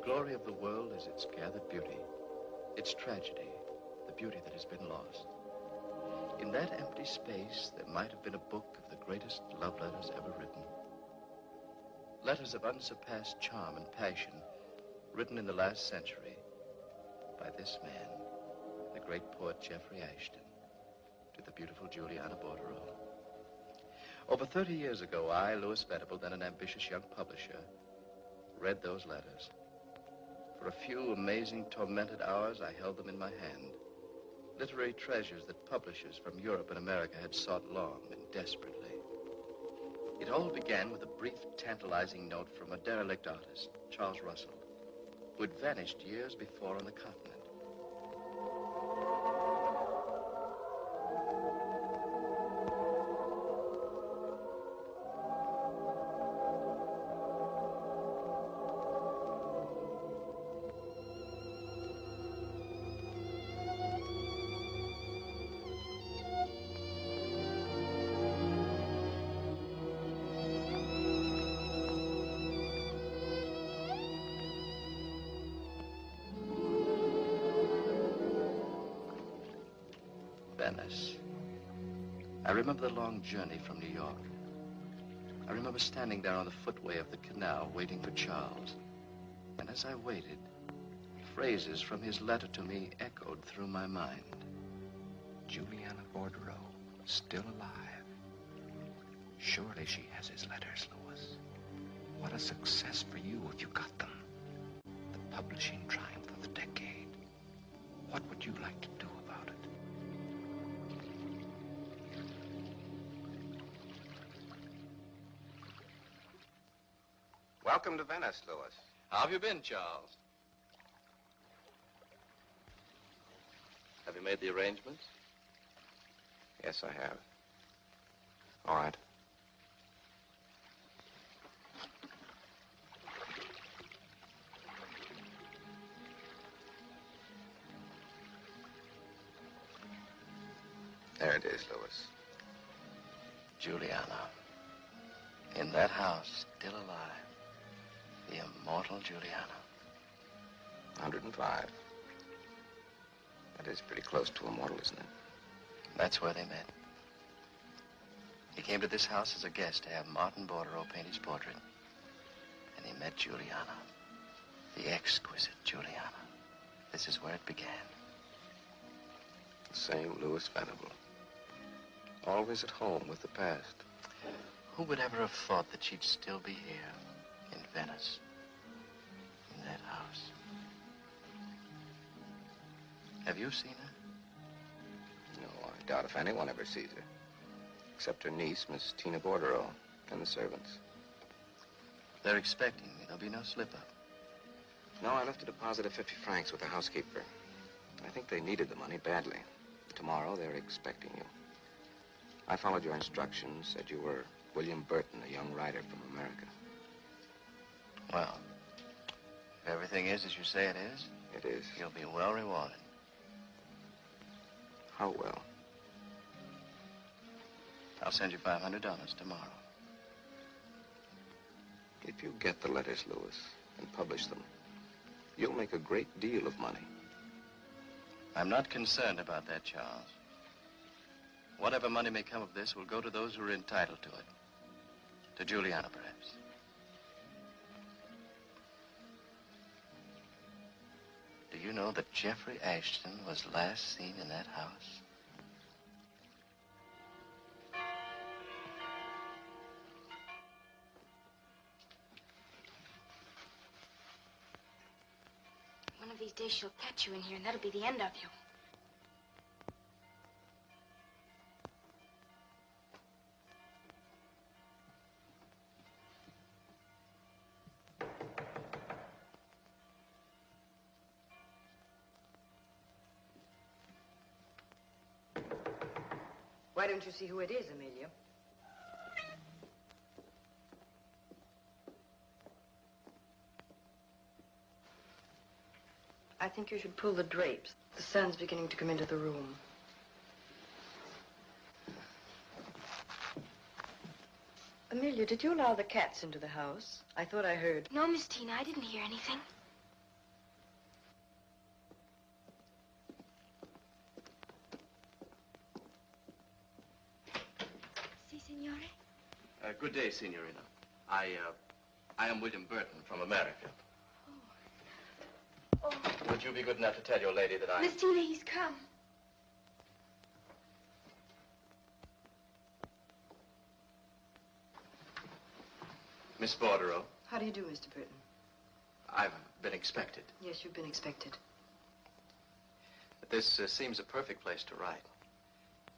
glory of the world is its gathered beauty, its tragedy, the beauty that has been lost. In that empty space, there might have been a book of the greatest love letters ever written. Letters of unsurpassed charm and passion, written in the last century by this man, the great poet Jeffrey Ashton, to the beautiful Juliana Bordereau. Over 30 years ago, I, Louis Venable, then an ambitious young publisher, read those letters. For a few amazing, tormented hours, I held them in my hand. Literary treasures that publishers from Europe and America had sought long and desperately. It all began with a brief, tantalizing note from a derelict artist, Charles Russell, who had vanished years before on the continent. Venice. I remember the long journey from New York. I remember standing there on the footway of the canal waiting for Charles. And as I waited, phrases from his letter to me echoed through my mind. Juliana Bordereau, still alive. Surely she has his letters, Louis. What a success for you if you got them. The publishing triumph of the decade. What would you like to do about it? Welcome to Venice, Louis. How have you been, Charles? Have you made the arrangements? Yes, I have. All right. There it is, Louis. Juliana. In that house, still alive. The immortal Juliana. 105. That is pretty close to immortal, isn't it? That's where they met. He came to this house as a guest to have Martin Bordereau paint his portrait. And he met Juliana. The exquisite Juliana. This is where it began. The same Louis Venable. Always at home with the past. Who would ever have thought that she'd still be here in Venice, in that house? Have you seen her? No, I doubt if anyone ever sees her. Except her niece, Miss Tina Bordereau, and the servants. They're expecting me. There'll be no slip-up. No, I left a deposit of 50 francs with the housekeeper. I think they needed the money badly. Tomorrow, they're expecting you. I followed your instructions, said you were William Burton, a young writer from America. Well, if everything is as you say it is, It is. you'll be well rewarded. How well? I'll send you $500 tomorrow. If you get the letters, Louis, and publish them, you'll make a great deal of money. I'm not concerned about that, Charles. Whatever money may come of this will go to those who are entitled to it. To Juliana, perhaps. Do you know that Jeffrey Ashton was last seen in that house? One of these days she'll catch you in here, and that'll be the end of you. Why don't you see who it is, Amelia? I think you should pull the drapes. The sun's beginning to come into the room. Amelia, did you allow the cats into the house? I thought I heard. No, Miss Tina, I didn't hear anything. Good day, Signorina. I am William Burton from America. Oh. Would you be good enough to tell your lady that I... Miss Tina, he's come. Miss Bordereau, How do you do, Mr. Burton? I've been expected. Yes, you've been expected. This seems a perfect place to write.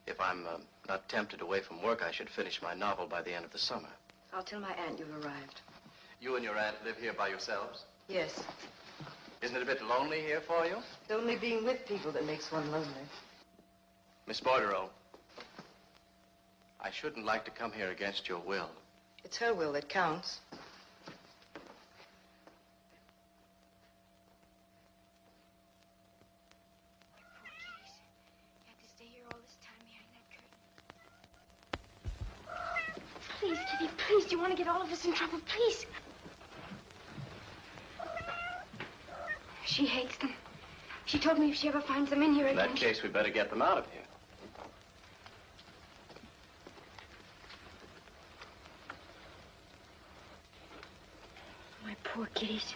If I'm not tempted away from work, I should finish my novel by the end of the summer. I'll tell my aunt you've arrived. You and your aunt live here by yourselves? Yes. Isn't it a bit lonely here for you? It's only being with people that makes one lonely. Miss Bordereau, I shouldn't like to come here against your will. It's her will that counts. Please, Kitty, please. Do you want to get all of us in trouble? Please. She hates them. She told me if she ever finds them in here In again... that case, we better get them out of here. My poor kitties.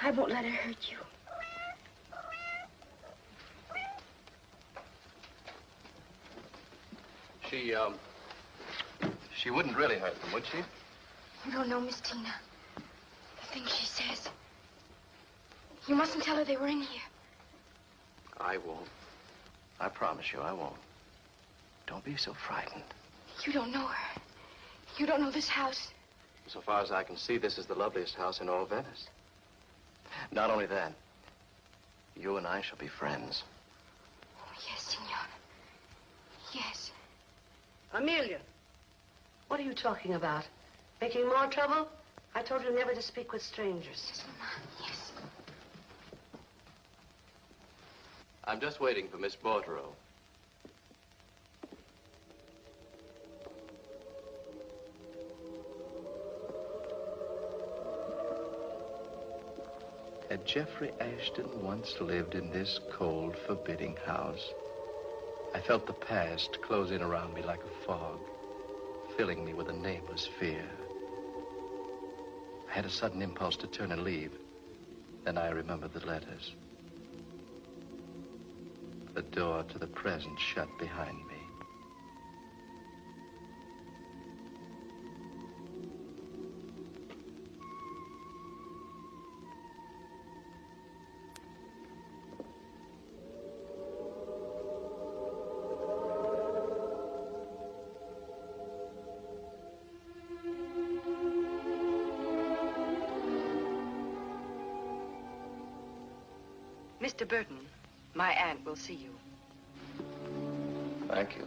I won't let her hurt you. She wouldn't really hurt them, would she? You don't know Miss Tina. The things she says. You mustn't tell her they were in here. I won't. I promise you, I won't. Don't be so frightened. You don't know her. You don't know this house. So far as I can see, this is the loveliest house in all Venice. Not only that, you and I shall be friends. Oh, yes, Signor. Yes. Amelia, what are you talking about? Making more trouble? I told you never to speak with strangers. Yes, Mama. Yes. I'm just waiting for Miss Bordereau. Had Jeffrey Ashton once lived in this cold, forbidding house? I felt the past close in around me like a fog, filling me with a nameless fear. I had a sudden impulse to turn and leave. Then I remembered the letters. The door to the present shut behind me. Mr. Burton, my aunt will see you. Thank you.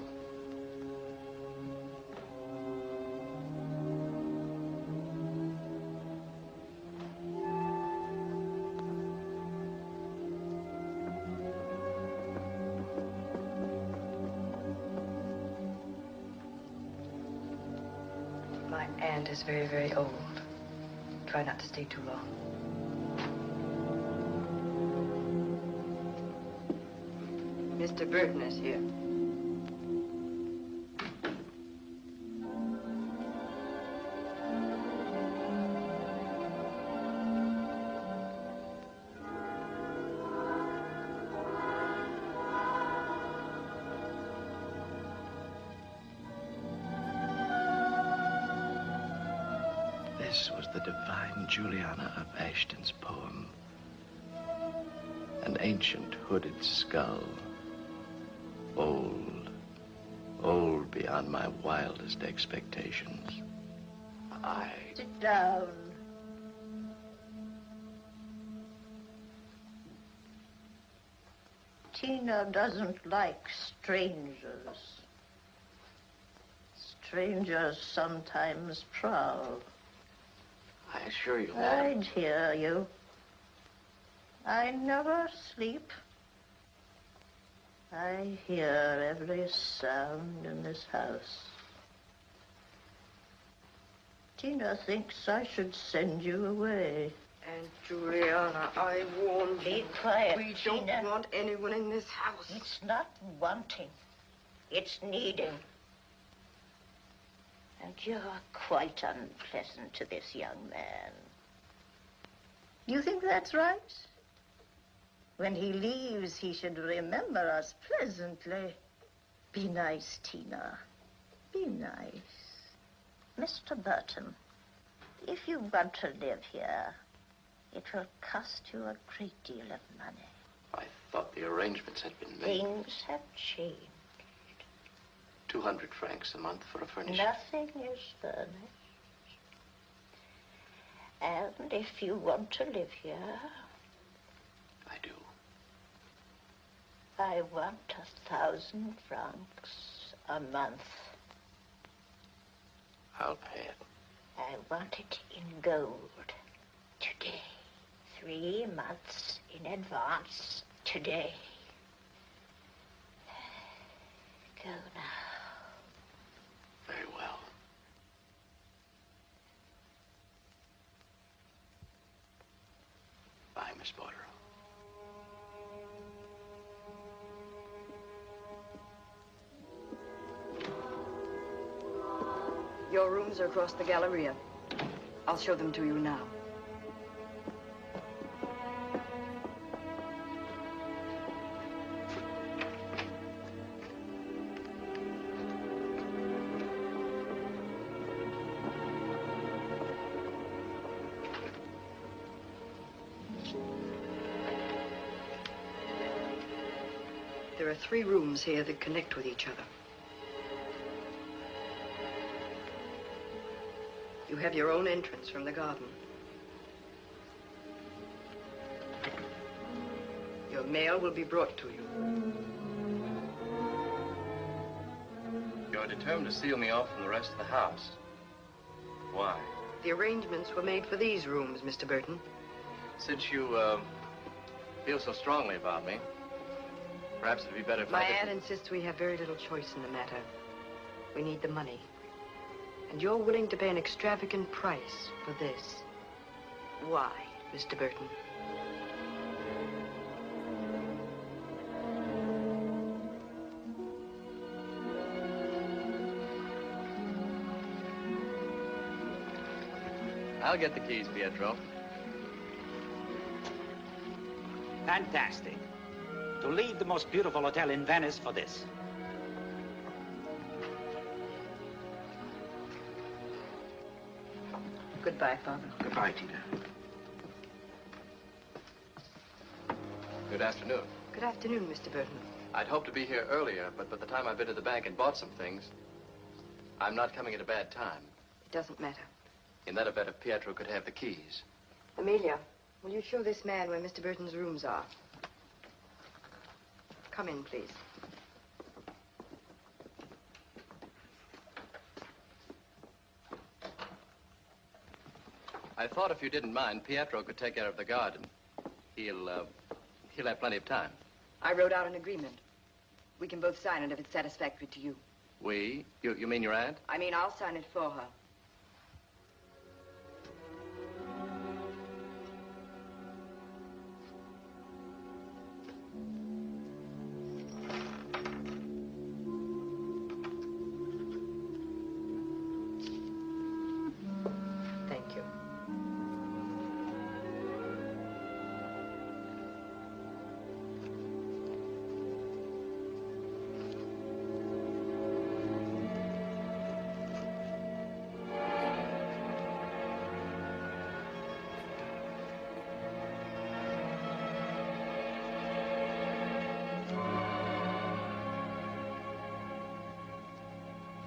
My aunt is very, very old. Try not to stay too long. Mr. Burton is here. This was the divine Juliana of Ashton's poem. An ancient hooded skull. Old, old beyond my wildest expectations. Sit down. Tina doesn't like strangers. Strangers sometimes prowl. I assure you, madam. I'd hear you. I never sleep. I hear every sound in this house. Tina thinks I should send you away. Aunt Juliana, I warned you. Be quiet, We don't Tina. want anyone in this house. It's not wanting. It's needing. And you're quite unpleasant to this young man. You think that's right? When he leaves, he should remember us pleasantly. Be nice, Tina. Be nice. Mr. Burton, if you want to live here, it will cost you a great deal of money. I thought the arrangements had been made. Things have changed. 200 francs a month for a furnisher. Nothing is furnished. And if you want to live here, I do. I want 1,000 francs a month. I'll pay it. I want it in gold. Today. 3 months in advance. Today. Go now. Very well. Bye, Miss Bordereau. Your rooms are across the Galleria. I'll show them to you now. There are 3 rooms here that connect with each other. You have your own entrance from the garden. Your mail will be brought to you. You're determined to seal me off from the rest of the house. Why? The arrangements were made for these rooms, Mr. Burton. Since you, feel so strongly about me, perhaps it'd be better if My I aunt insists we have very little choice in the matter. We need the money. And you're willing to pay an extravagant price for this. Why, Mr. Burton? I'll get the keys, Pietro. Fantastic. To leave the most beautiful hotel in Venice for this. Goodbye, Father. Goodbye, Tina. Good afternoon. Good afternoon, Mr. Burton. I'd hoped to be here earlier, but by the time I've been to the bank and bought some things, I'm not coming at a bad time. It doesn't matter. In that event, if Pietro could have the keys. Amelia, will you show this man where Mr. Burton's rooms are? Come in, please. I thought if you didn't mind, Pietro could take care of the garden. He'll have plenty of time. I wrote out an agreement. We can both sign it if it's satisfactory to you. We? You mean your aunt? I mean, I'll sign it for her. Thank you.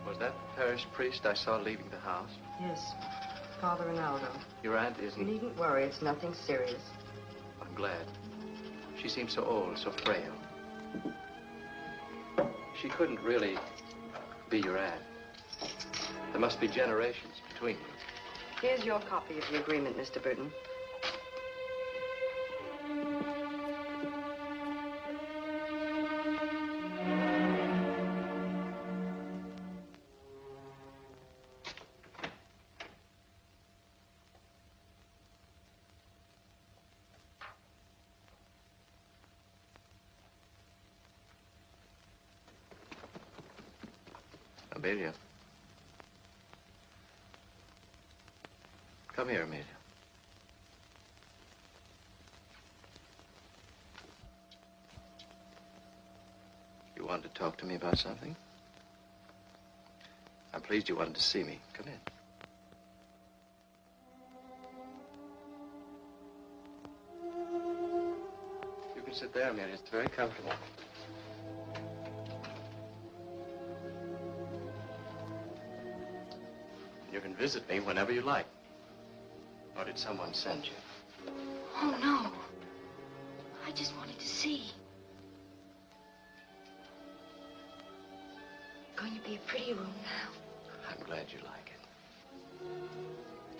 Was that parish priest I saw leaving the house? Yes, Father Ronaldo. Your aunt You isn't... needn't worry, it's nothing serious. I'm glad. She seems so old, so frail. She couldn't really be your aunt. There must be generations between you. Here's your copy of the agreement, Mr. Burton. Amelia. Come here, Amelia. You wanted to talk to me about something? I'm pleased you wanted to see me. Come in. You can sit there, Amelia. It's very comfortable. You can visit me whenever you like. Or did someone send you? Oh, no. I just wanted to see. Going to be a pretty room now. I'm glad you like it.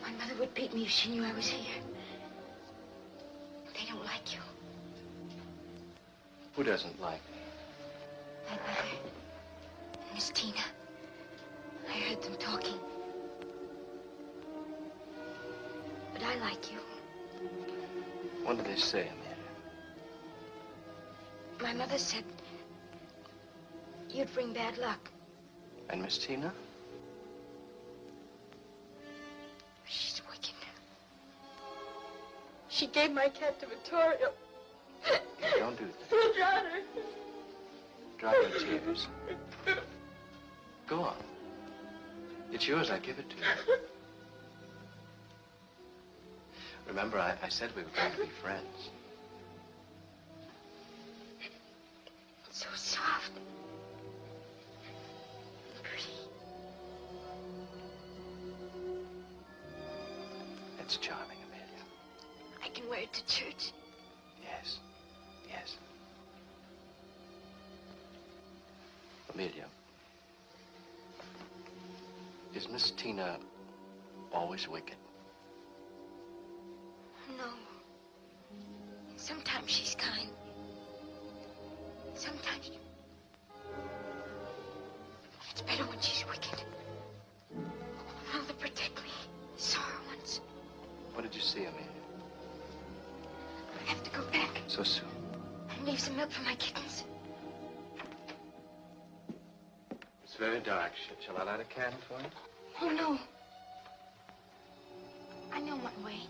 My mother would beat me if she knew I was here. They don't like you. Who doesn't like me? My mother and Miss Tina. I heard them talking. But I like you. What did they say, Amelia? My mother said you'd bring bad luck. And Miss Tina? She's wicked. She gave my cat to Victoria. Don't do that. Who drowned her? Drop your tears. Go on. It's yours. I give it to you. Remember, I said we were going to be friends. It's so soft. Pretty. It's charming, Amelia. I can wear it to church. Yes. Yes. Amelia, is Miss Tina always wicked? No. Sometimes she's kind. Sometimes it's better when she's wicked. Mother, protect me. Saw her once. What did you see, Amelia? I have to go back So soon. and leave some milk for my kittens. It's very dark. Shall I light a candle for you? Oh, no. I know my way.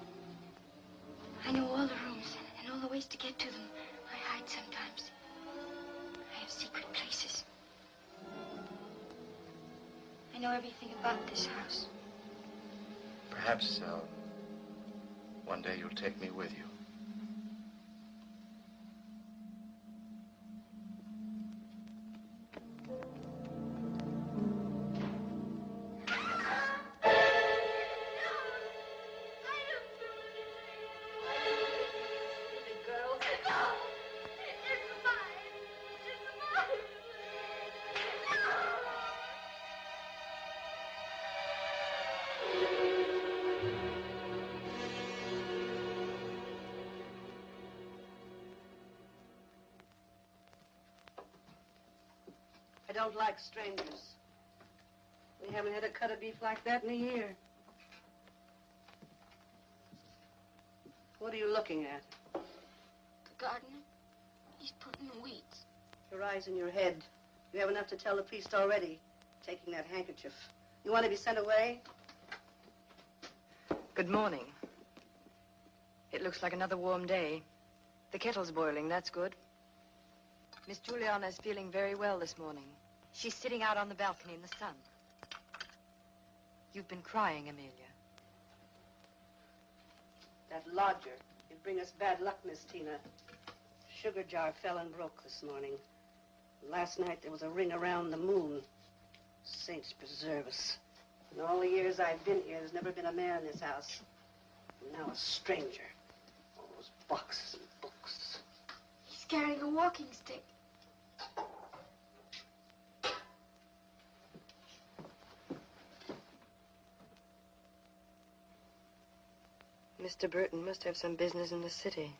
I know all the rooms and all the ways to get to them. I hide sometimes. I have secret places. I know everything about this house. Perhaps, one day you'll take me with you. I don't like strangers. We haven't had a cut of beef like that in a year. What are you looking at? The gardener, he's putting the weeds. Your eyes in your head. You have enough to tell the priest already. Taking that handkerchief. You want to be sent away? Good morning. It looks like another warm day. The kettle's boiling, that's good. Miss Juliana's feeling very well this morning. She's sitting out on the balcony in the sun. You've been crying, Amelia. That lodger. He'd bring us bad luck, Miss Tina. Sugar jar fell and broke this morning. Last night there was a ring around the moon. Saints preserve us. In all the years I've been here, there's never been a man in this house. And now a stranger. All those boxes and books. He's carrying a walking stick. Mr. Burton must have some business in the city.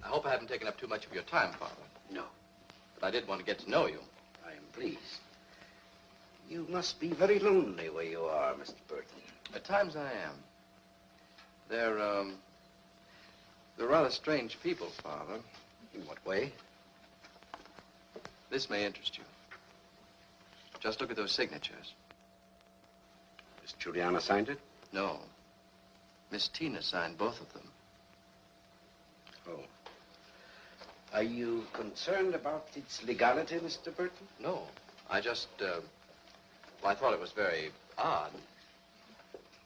I hope I haven't taken up too much of your time, Father. No. But I did want to get to know you. I am pleased. You must be very lonely where you are, Mr. Burton. At times I am. They're rather strange people, Father. In what way? This may interest you. Just look at those signatures. Miss Juliana signed it? No. Miss Tina signed both of them. Oh. Are you concerned about its legality, Mr. Burton? No. I just, well, I thought it was very odd.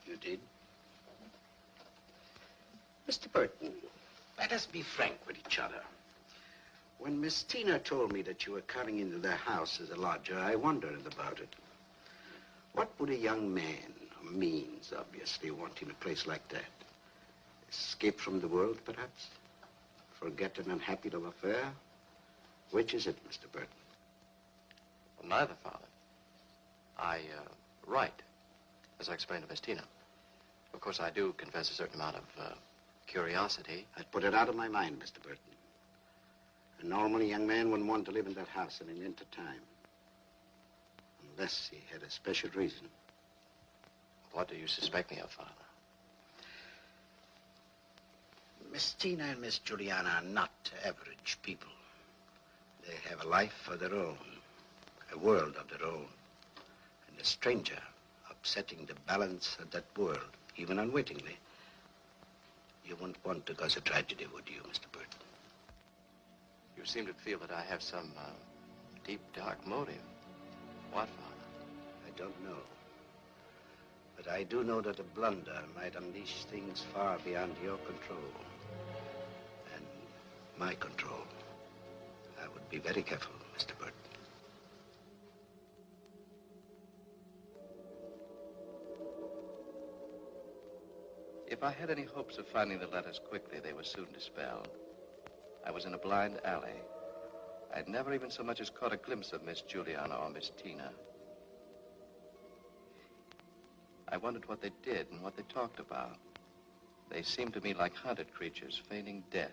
You did? Mr. Burton, let us be frank with each other. When Miss Tina told me that you were coming into their house as a lodger, I wondered about it. What would a young man, of means, obviously, want in a place like that? Escape from the world, perhaps? Forget an unhappy love affair? Which is it, Mr. Burton? Well, neither, Father. I write, as I explained to Miss Tina. Of course, I do confess a certain amount of curiosity. I'd put it out of my mind, Mr. Burton. A normal young man wouldn't want to live in that house in winter time. Unless he had a special reason. What do you suspect me of, Father? Miss Tina and Miss Juliana are not average people. They have a life of their own, a world of their own. And a stranger upsetting the balance of that world, even unwittingly, you wouldn't want to cause a tragedy, would you, Mr. Burton? You seem to feel that I have some deep, dark motive. What, Father? I don't know. But I do know that a blunder might unleash things far beyond your control. And my control. I would be very careful, Mr. Burton. If I had any hopes of finding the letters quickly, they were soon dispelled. I was in a blind alley. I'd never even so much as caught a glimpse of Miss Juliana or Miss Tina. I wondered what they did and what they talked about. They seemed to me like hunted creatures feigning death.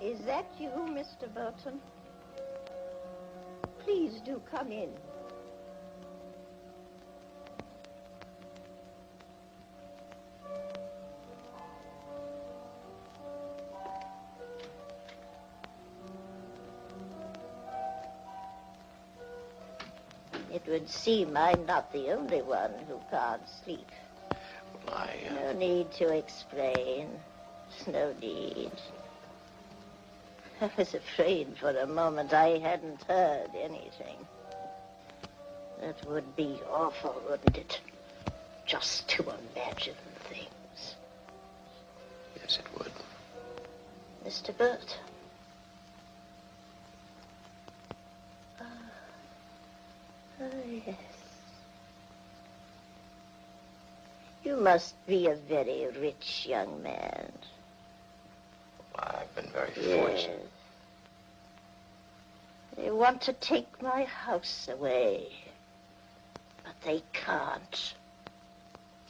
Is that you, Mr. Burton? Please do come in. It would seem I'm not the only one who can't sleep. Well, No need to explain. No need. I was afraid for a moment I hadn't heard anything. That would be awful, wouldn't it? Just to imagine things. Yes, it would. Mr. Burton, Yes. You must be a very rich young man. Well, I've been very Yes. fortunate. They want to take my house away. But they can't.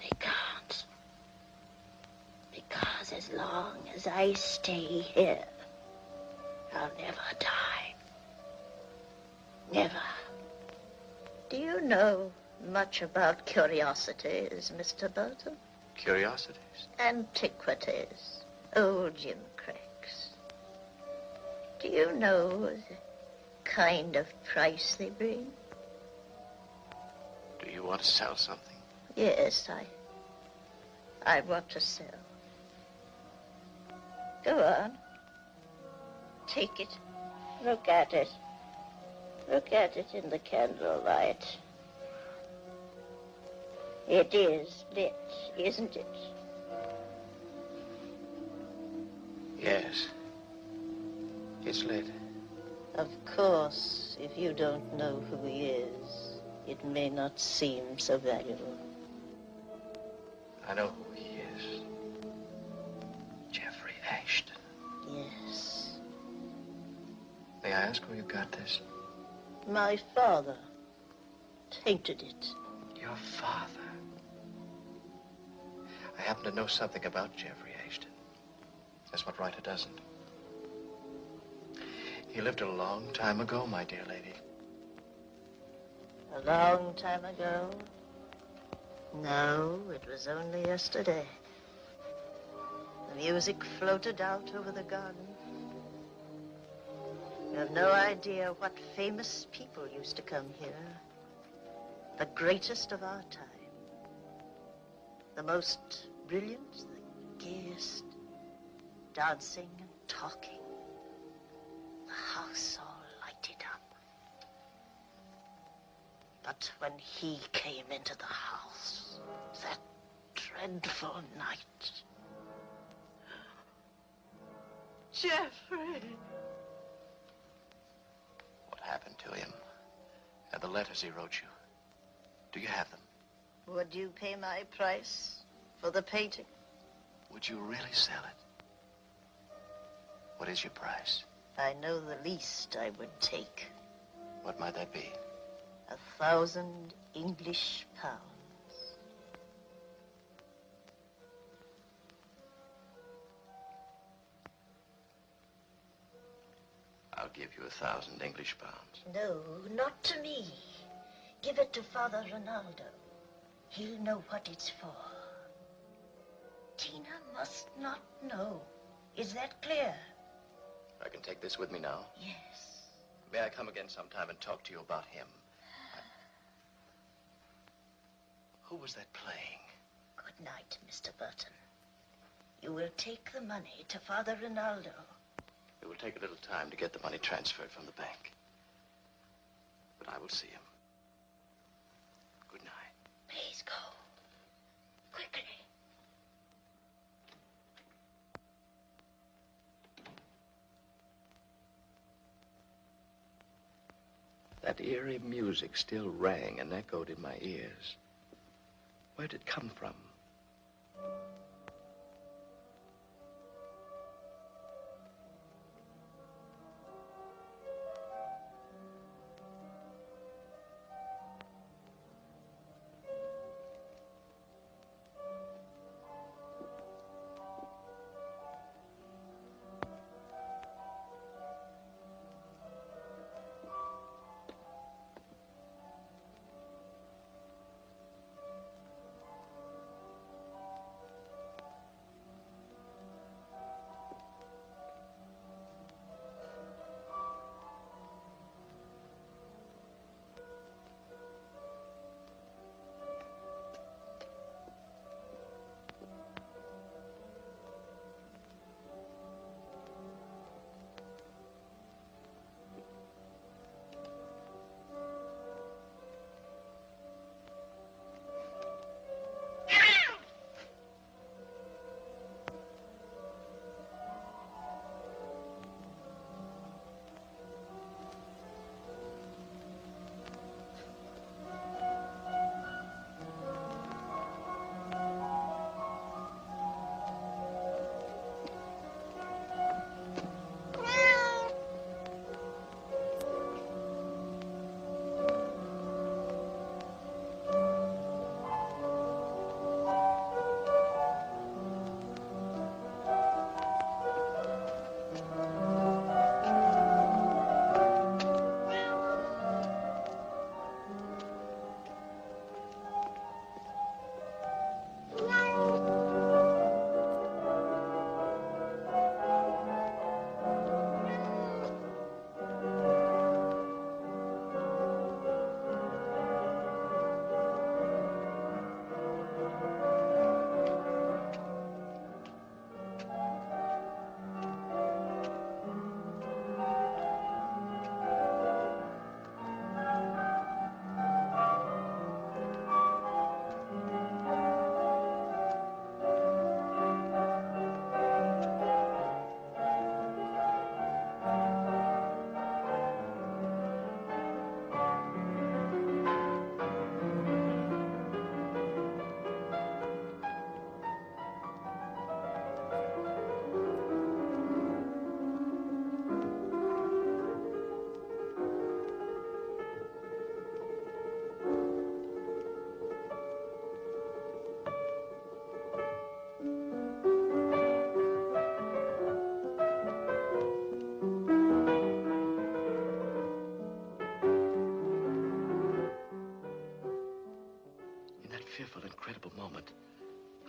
They can't. Because as long as I stay here, I'll never die. Never. Do you know much about curiosities, Mr. Burton? Curiosities? Antiquities. Old gimcracks. Do you know the kind of price they bring? Do you want to sell something? Yes, I want to sell. Go on. Take it. Look at it. Look at it in the candlelight. It is lit, isn't it? Yes. It's lit. Of course, if you don't know who he is, it may not seem so valuable. I know who he is. Jeffrey Ashton. Yes. May I ask where you got this? My father tainted it. Your father? I happen to know something about Jeffrey Ashton. That's what writer doesn't. He lived a long time ago, my dear lady. A long time ago? No, it was only yesterday. The music floated out over the garden. You have no idea what famous people used to come here. The greatest of our time. The most brilliant, the gayest, dancing and talking. The house all lighted up. But when he came into the house, that dreadful night... Jeffrey! What happened to him? And the letters he wrote you. Do you have them? Would you pay my price for the painting? Would you really sell it? What is your price? I know the least I would take. What might that be? 1,000 English pounds. I'll give you 1,000 English pounds. No, not to me. Give it to Father Ronaldo. He'll know what it's for. Tina must not know. Is that clear? I can take this with me now. Yes. May I come again sometime and talk to you about him? Who was that playing? Good night, Mr. Burton. You will take the money to Father Ronaldo. It will take a little time to get the money transferred from the bank. But I will see him. Good night. Please go. Quickly. That eerie music still rang and echoed in my ears. Where did it come from?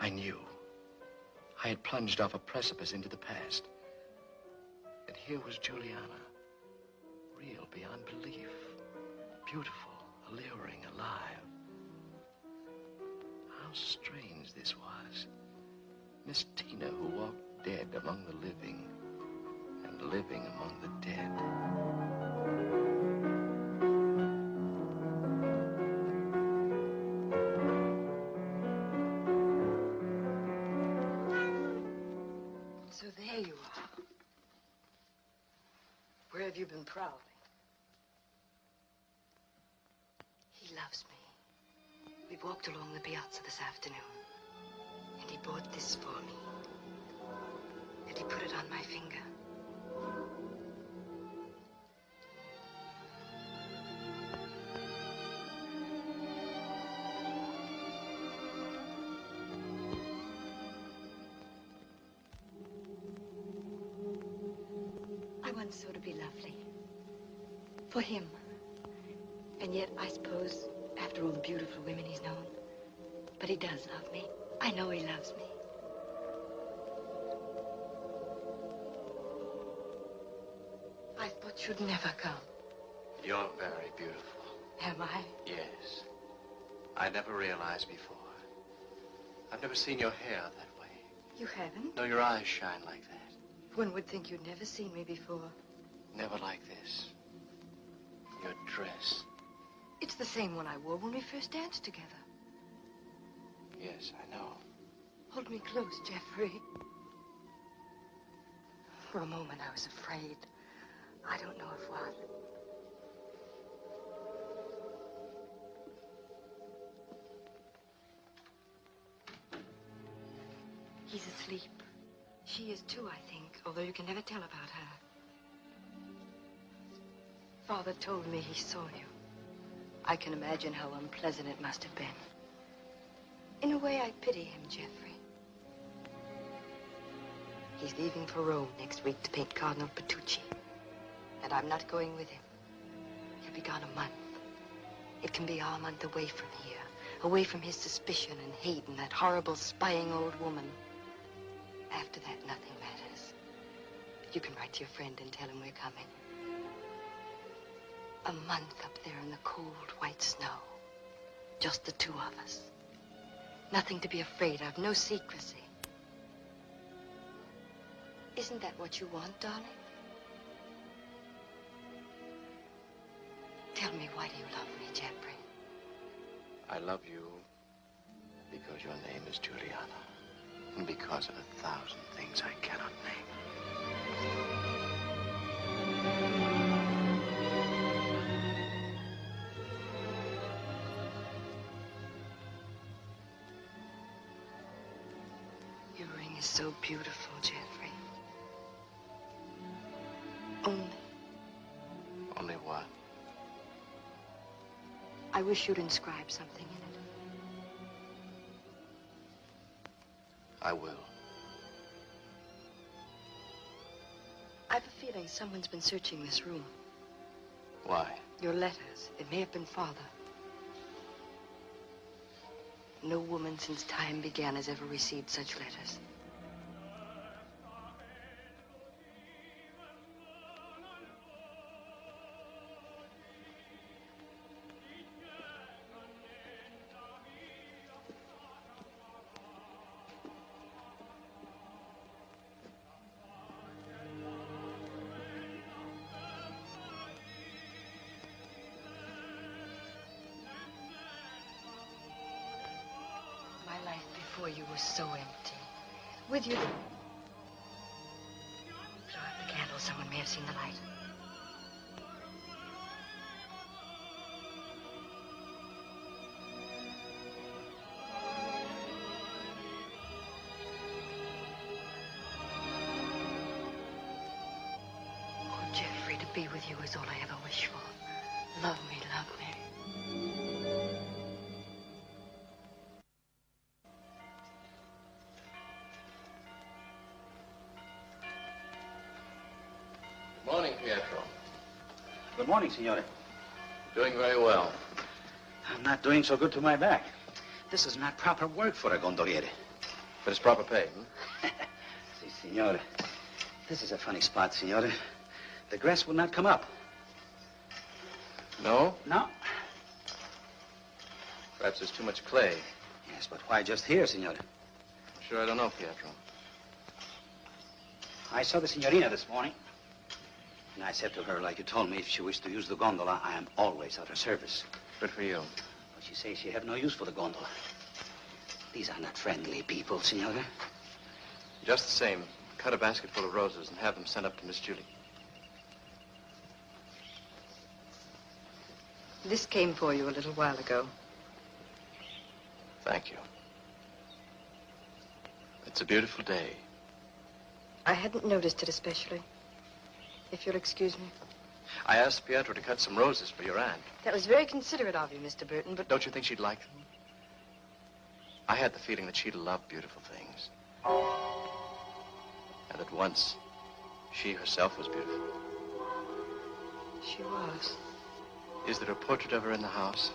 I knew. I had plunged off a precipice into the past. And here was Juliana, real beyond belief, beautiful, alluring, alive. How strange this was. Miss Tina, who walked dead among the living and living among the dead. So there you are. Where have you been prowling? He loves me. We walked along the piazza this afternoon, and he bought this for me. And he put it on my finger. I once sought to be lovely. For him. And yet, I suppose, after all the beautiful women he's known, but he does love me. I know he loves me. I thought you'd never come. You're very beautiful. Am I? Yes. I never realized before. I've never seen your hair that way. You haven't? No, your eyes shine like that. One would think you'd never seen me before. Never like this. Your dress. It's the same one I wore when we first danced together. Yes, I know. Hold me close, Jeffrey. For a moment, I was afraid. I don't know of what. He's asleep. She is too, I think, although you can never tell about her. Father told me he saw you. I can imagine how unpleasant it must have been. In a way, I pity him, Jeffrey. He's leaving for Rome next week to paint Cardinal Petrucci. And I'm not going with him. He'll be gone a month. It can be our month away from here. Away from his suspicion and hate and that horrible spying old woman. After that, nothing matters. You can write to your friend and tell him we're coming. A month up there in the cold, white snow. Just the two of us. Nothing to be afraid of, no secrecy. Isn't that what you want, darling? Tell me, why do you love me, Jeffrey? I love you because your name is Juliana. And because of 1,000 things I cannot name. Your ring is so beautiful, Jeffrey. Only what? I wish you'd inscribe something in it. I will. I've a feeling someone's been searching this room. Why? Your letters. It may have been Father. No woman since time began has ever received such letters. You were so empty. With you... Blow out the candle. Someone may have seen the light. Oh, Jeffrey, to be with you is all I ever wish for. Love me, love me. Morning, Pietro. Good morning, signore. Doing very well. I'm not doing so good to my back. This is not proper work for a gondoliere. But it's proper pay, hmm? Si, senora. This is a funny spot, senora. The grass will not come up. No? No. Perhaps there's too much clay. Yes, but why just here, senora? Sure, I don't know, Pietro. I saw the signorina this morning. And I said to her, like you told me, if she wished to use the gondola, I am always at her service. Good for you. But she says she have no use for the gondola. These are not friendly people, senora. Just the same, cut a basket full of roses and have them sent up to Miss Julie. This came for you a little while ago. Thank you. It's a beautiful day. I hadn't noticed it especially. If you'll excuse me. I asked Pietro to cut some roses for your aunt. That was very considerate of you, Mr. Burton, but... Don't you think she'd like them? I had the feeling that she'd love beautiful things. And that once, she herself was beautiful. She was. Is there a portrait of her in the house?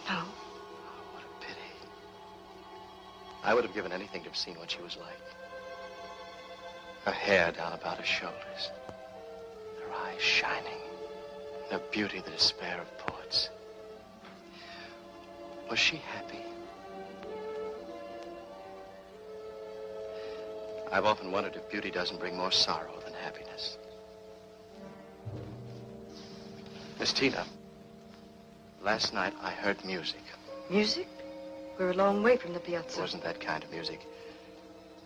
No. Oh, what a pity. I would have given anything to have seen what she was like. Her hair down about her shoulders. Her eyes shining. And her beauty the despair of poets. Was she happy? I've often wondered if beauty doesn't bring more sorrow than happiness. Miss Tina, last night I heard music. Music? We're a long way from the It piazza. wasn't that kind of music.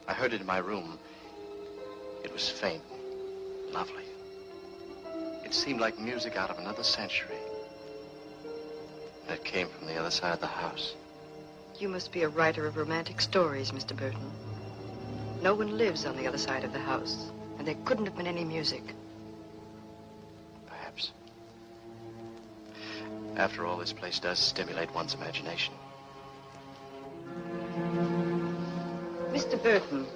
I heard it in my room. It was faint, lovely. It seemed like music out of another century. And it came from the other side of the house. You must be a writer of romantic stories, Mr. Burton. No one lives on the other side of the house, and there couldn't have been any music. Perhaps. After all, this place does stimulate one's imagination. Mr. Burton,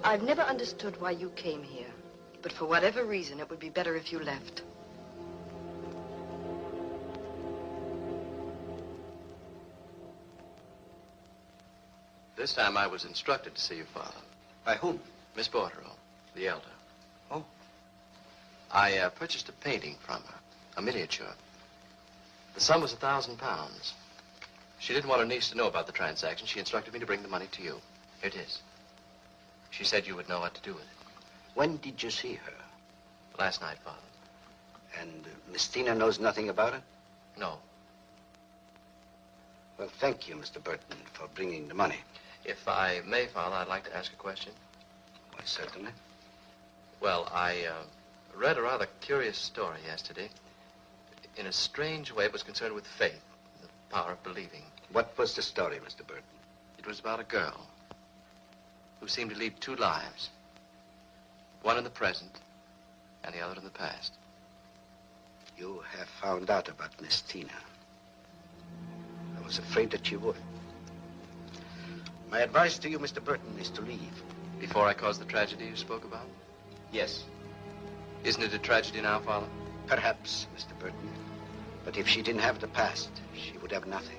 I've never understood why you came here, but for whatever reason, it would be better if you left. This time I was instructed to see you, Father. By whom? Miss Bordereau, the elder. Oh. I purchased a painting from her, a miniature. The sum was £1,000. She didn't want her niece to know about the transaction. She instructed me to bring the money to you. Here it is. She said you would know what to do with it. When did you see her? Last night, Father. And Miss Tina knows nothing about it? No. Well, thank you, Mr. Burton, for bringing the money. If I may, Father, I'd like to ask a question. Why, certainly. Well, I read a rather curious story yesterday. In a strange way, it was concerned with faith, the power of believing. What was the story, Mr. Burton? It was about a girl who seemed to lead two lives. One in the present and the other in the past. You have found out about Miss Tina. I was afraid that you would. My advice to you, Mr. Burton, is to leave. Before I caused the tragedy you spoke about? Yes. Isn't it a tragedy now, Father? Perhaps, Mr. Burton. But if she didn't have the past, she would have nothing.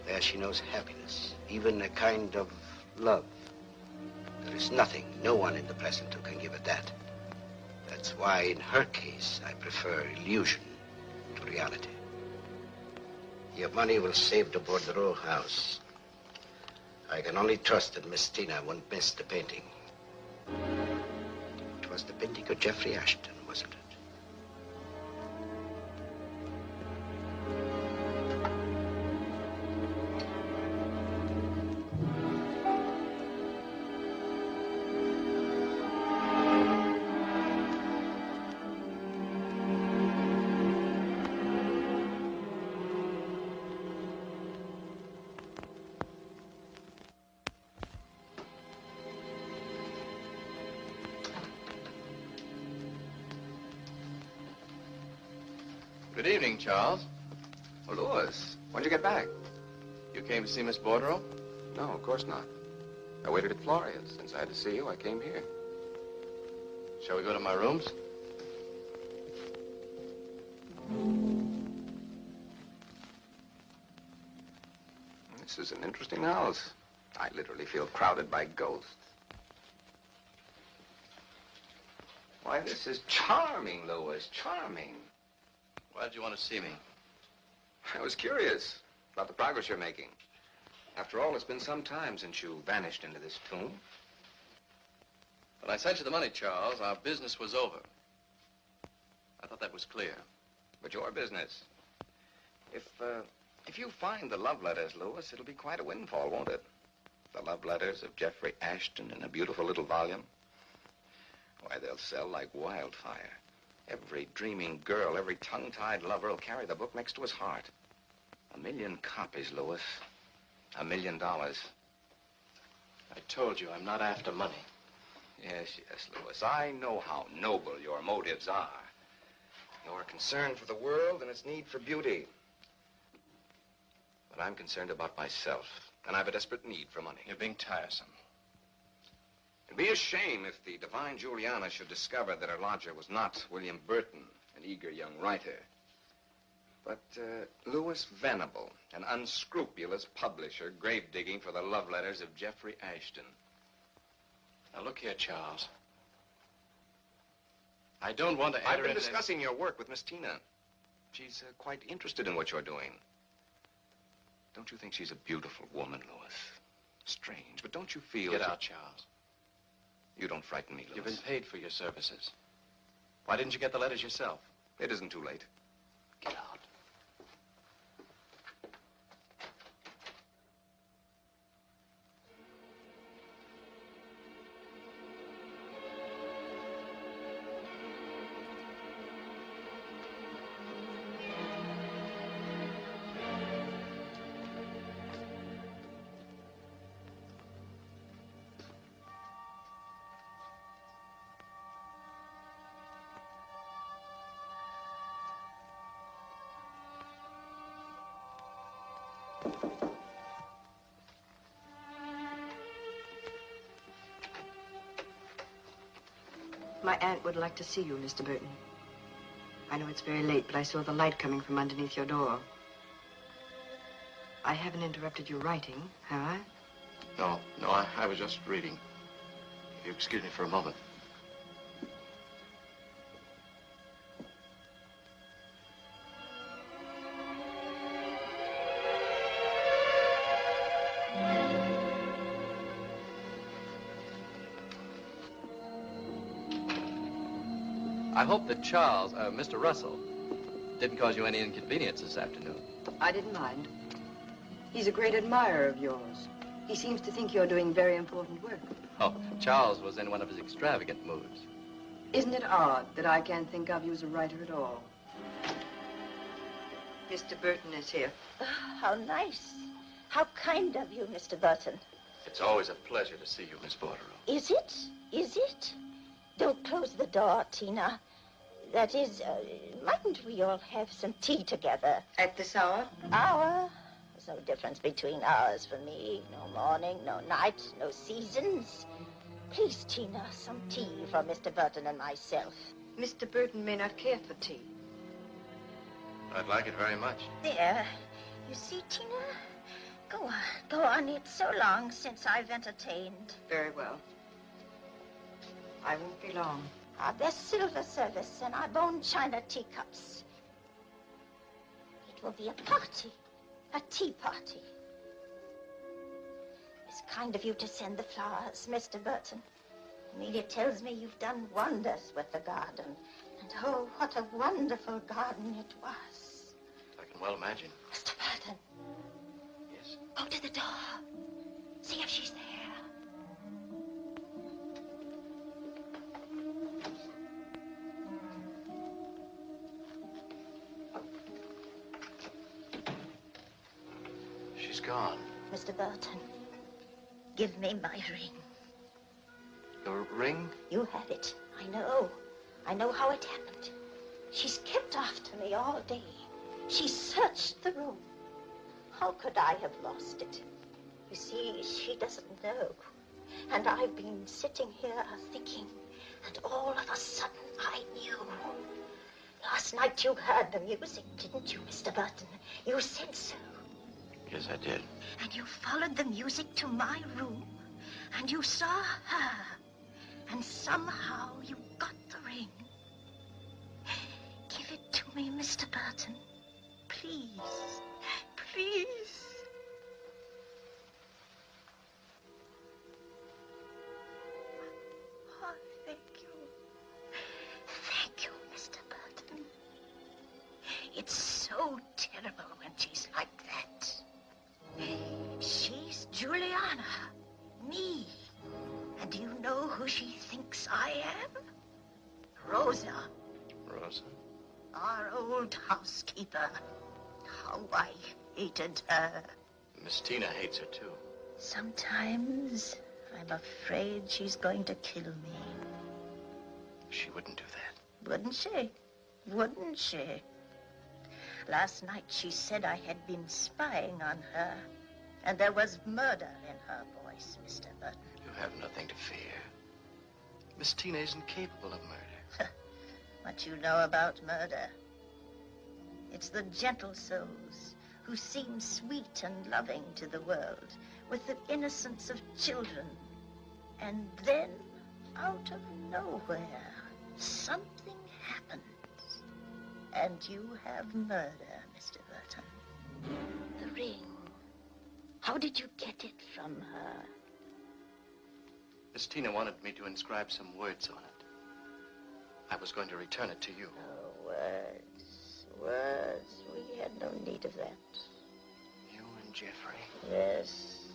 There she knows happiness, even a kind of love. There is nothing, no one in the present who can give her that. That's why, in her case, I prefer illusion to reality. Your money will save the Bordereau house. I can only trust that Miss Tina won't miss the painting. It was the painting of Jeffrey Ashton, wasn't it? Good evening, Charles. Well, Louis, when'd you get back? You came to see Miss Bordereau? No, of course not. I waited at Floria's. Since I had to see you, I came here. Shall we go to my rooms? This is an interesting house. I literally feel crowded by ghosts. Why, this is charming, Louis, charming. Why did you want to see me? I was curious about the progress you're making. After all, it's been some time since you vanished into this tomb. When I sent you the money, Charles, our business was over. I thought that was clear. But your business. If you find the love letters, Louis, it'll be quite a windfall, won't it? The love letters of Jeffrey Ashton in a beautiful little volume. Why, they'll sell like wildfire. Every dreaming girl, every tongue-tied lover will carry the book next to his heart. 1 million copies, Louis. $1 million. I told you, I'm not after money. Yes, Louis. I know how noble your motives are. You're concerned for the world and its need for beauty. But I'm concerned about myself, and I have a desperate need for money. You're being tiresome. It'd be a shame if the divine Juliana should discover that her lodger was not William Burton, an eager young writer, but Louis Venable, an unscrupulous publisher grave-digging for the love letters of Jeffrey Ashton. Now, look here, Charles. I don't want to enter I've been into discussing your work with Miss Tina. She's quite interested in what you're doing. Don't you think she's a beautiful woman, Louis? Strange, but don't you feel... Get out, Charles. You don't frighten me, Louis. You've been paid for your services. Why didn't you get the letters yourself? It isn't too late. Get out. My aunt would like to see you, Mr. Burton. I know it's very late, but I saw the light coming from underneath your door. I haven't interrupted your writing, have I? No, I was just reading. If you excuse me for a moment. I hope that Charles, Mr. Russell, didn't cause you any inconvenience this afternoon. I didn't mind. He's a great admirer of yours. He seems to think you're doing very important work. Oh, Charles was in one of his extravagant moods. Isn't it odd that I can't think of you as a writer at all? Mr. Burton is here. Oh, how nice. How kind of you, Mr. Burton. It's always a pleasure to see you, Miss Bordereau. Is it? Is it? Don't close the door, Tina. That is, mightn't we all have some tea together? At this hour? Hour? There's no difference between hours for me. No morning, no night, no seasons. Please, Tina, some tea for Mr. Burton and myself. Mr. Burton may not care for tea. I'd like it very much. There. You see, Tina? Go on. Go on. It's so long since I've entertained. Very well. I won't be long. There's silver service and our bone china teacups. It will be a party. A tea party. It's kind of you to send the flowers, Mr. Burton. Amelia tells me you've done wonders with the garden. And oh, what a wonderful garden it was. I can well imagine. Mr. Burton. Yes? Go to the door. See if she's there. She's gone. Mr. Burton, give me my ring. Your ring? You had it. I know. I know how it happened. She's kept after me all day. She searched the room. How could I have lost it? You see, she doesn't know. And I've been sitting here thinking, and all of a sudden I knew. Last night you heard the music, didn't you, Mr. Burton? You said so. Yes, I did. And you followed the music to my room, and you saw her, and somehow you got the ring. Give it to me, Mr. Burton. Please. Please. Oh, thank you. Thank you, Mr. Burton. It's so terrible when she's like that. She's Juliana, me. And do you know who she thinks I am? Rosa. Rosa? Our old housekeeper. How I hated her. Miss Tina hates her, too. Sometimes I'm afraid she's going to kill me. She wouldn't do that. Wouldn't she? Wouldn't she? Last night she said I had been spying on her, and there was murder in her voice, Mr. Burton. You have nothing to fear. Miss Tina isn't capable of murder. What you know about murder? It's the gentle souls who seem sweet and loving to the world, with the innocence of children. And then, out of nowhere, something happens. And you have murder, Mr. Burton. The ring. How did you get it from her? Miss Tina wanted me to inscribe some words on it. I was going to return it to you. Oh, words. Words. We had no need of that. You and Jeffrey. Yes.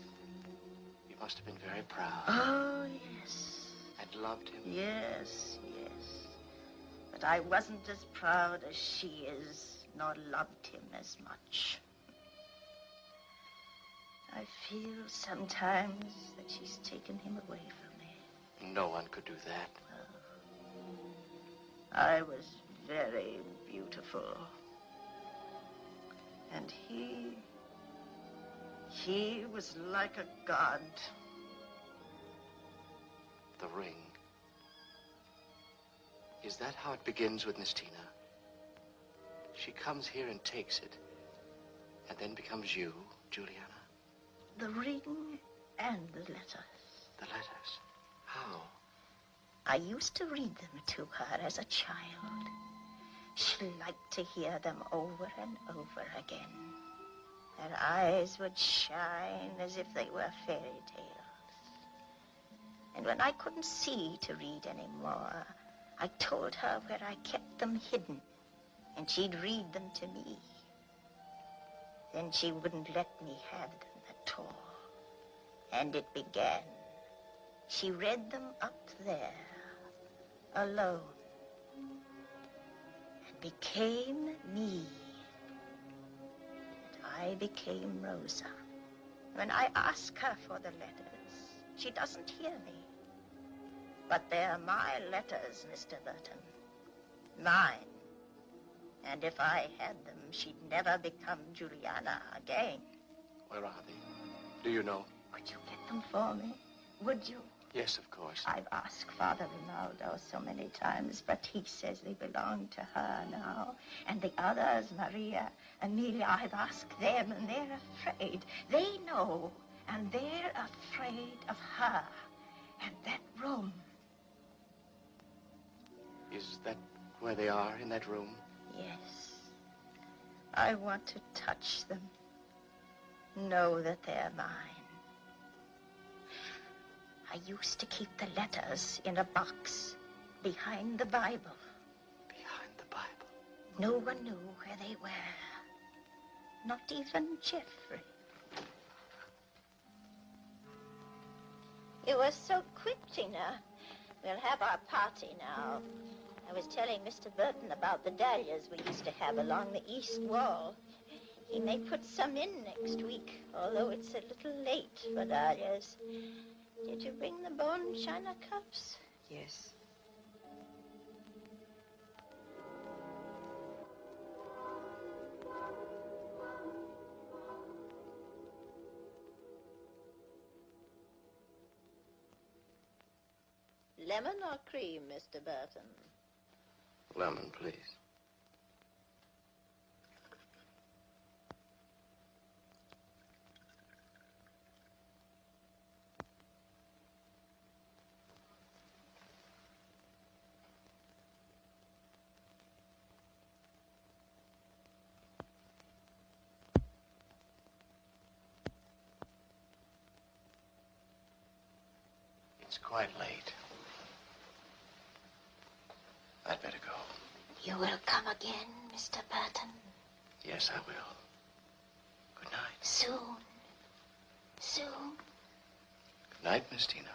You must have been very proud. Oh, yes. And loved him. Yes, yes. But I wasn't as proud as she is, nor loved him as much. I feel sometimes that she's taken him away from me. No one could do that. I was very beautiful. And he was like a god. The ring. Is that how it begins with Miss Tina? She comes here and takes it, and then becomes you, Juliana? The ring and the letters. The letters? How? I used to read them to her as a child. She liked to hear them over and over again. Her eyes would shine as if they were fairy tales. And when I couldn't see to read anymore, I told her where I kept them hidden, and she'd read them to me. Then she wouldn't let me have them at all. And it began. She read them up there, alone, and became me. And I became Rosa. When I ask her for the letters, she doesn't hear me. But they're my letters, Mr. Burton. Mine. And if I had them, she'd never become Juliana again. Where are they? Do you know? Could you get them for me? Would you? Yes, of course. I've asked Father Rinaldo so many times, but he says they belong to her now. And the others, Maria, Amelia, I've asked them, and they're afraid. They know, and they're afraid of her and that room. Is that where they are, in that room? Yes. I want to touch them. Know that they're mine. I used to keep the letters in a box behind the Bible. Behind the Bible? No one knew where they were. Not even Jeffrey. You were so quick, Tina. We'll have our party now. I was telling Mr. Burton about the dahlias we used to have along the east wall. He may put some in next week, although it's a little late for dahlias. Did you bring the bone china cups? Yes. Lemon or cream, Mr. Burton? Lemon, please. It's quite late. I'd better go. You will come again, Mr. Burton? Yes, I will. Good night. Soon. Soon. Good night, Miss Tina.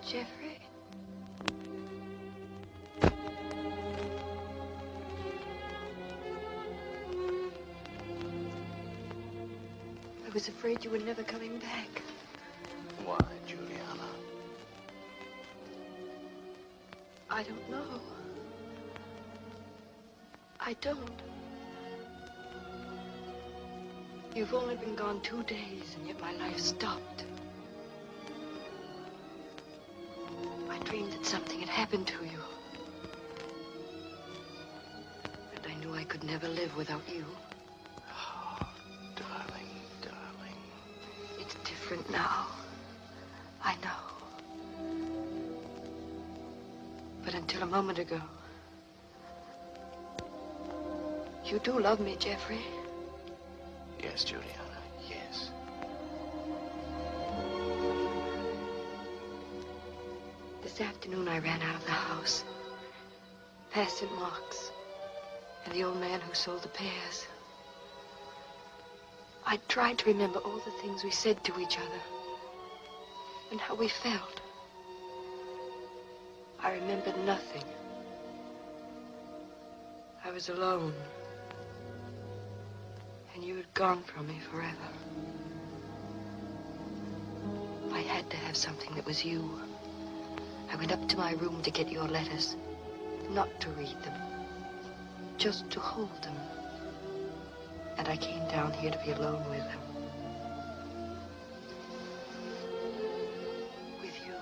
Jeffrey? I was afraid you were never coming back. Why, Juliana? I don't know. I don't. You've only been gone 2 days, and yet my life stopped. I dreamed that something had happened to you. And I knew I could never live without you. Oh, darling, darling. It's different now. I know. But until a moment ago, you do love me, Jeffrey. Yes, Juliana, yes. This afternoon I ran out of the house, past St. Mark's, and the old man who sold the pears. I tried to remember all the things we said to each other and how we felt. I remembered nothing. I was alone. And you had gone from me forever. I had to have something that was you. I went up to my room to get your letters. Not to read them. Just to hold them. And I came down here to be alone with them. With you.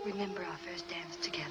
Remember our first dance together.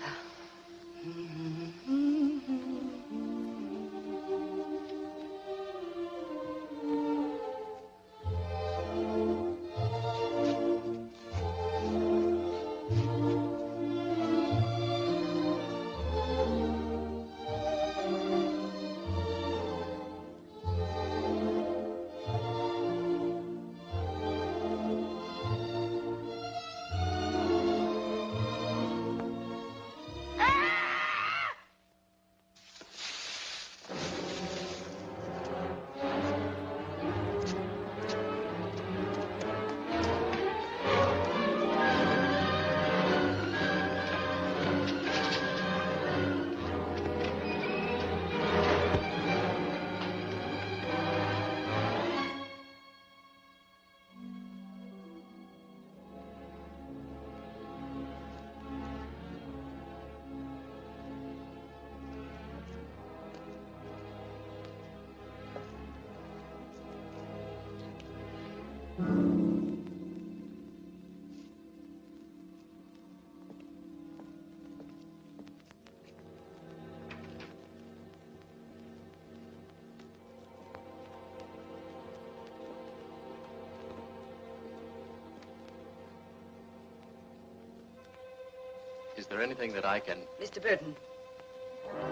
Is there anything that I can... Mr. Burton,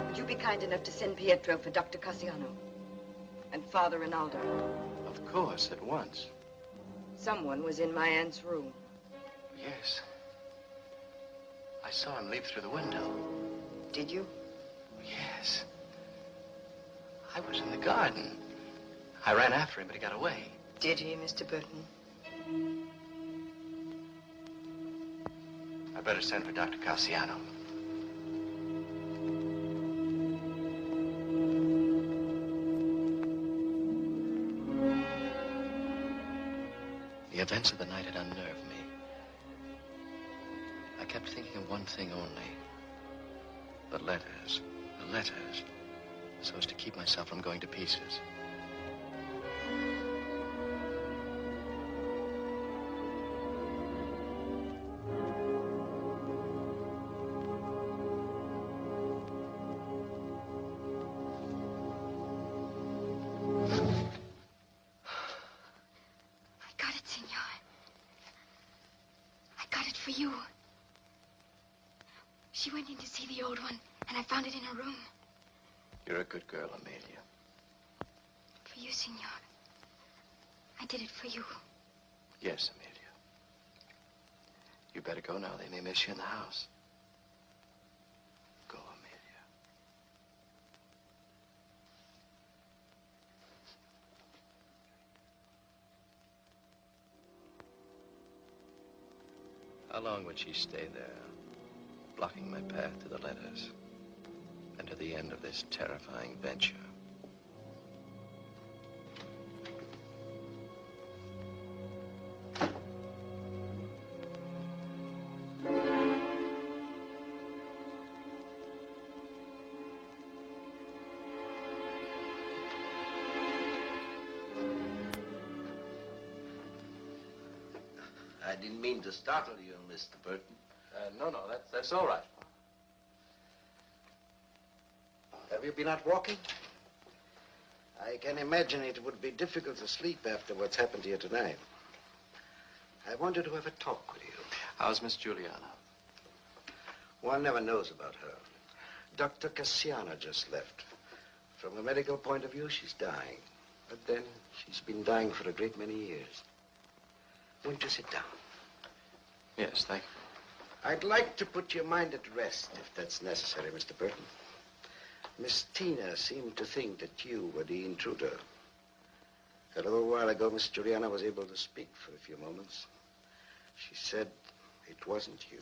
would you be kind enough to send Pietro for Dr. Cassiano and Father Rinaldo? Of course, at once. Someone was in my aunt's room. Yes. I saw him leap through the window. Did you? Yes. I was in the garden. I ran after him, but he got away. Did he, Mr. Burton? I better send for Dr. Cassiano. The events of the night had unnerved me. I kept thinking of one thing only. The letters, so as to keep myself from going to pieces. For you. She went in to see the old one, and I found it in her room. You're a good girl, Amelia. For you, Senor. I did it for you. Yes, Amelia. You better go now. They may miss you in the house. Go, Amelia. How long would she stay there, blocking my path to the letters and to the end of this terrifying venture? I didn't mean to startle you, Mr. Burton. No, that's all right. Have you been out walking? I can imagine it would be difficult to sleep after what's happened to you tonight. I wanted to have a talk with you. How's Miss Juliana? One never knows about her. Dr. Cassiano just left. From a medical point of view, she's dying. But then, she's been dying for a great many years. Won't you sit down? Yes, thank you. I'd like to put your mind at rest, if that's necessary, Mr. Burton. Miss Tina seemed to think that you were the intruder. A little while ago, Miss Juliana was able to speak for a few moments. She said it wasn't you.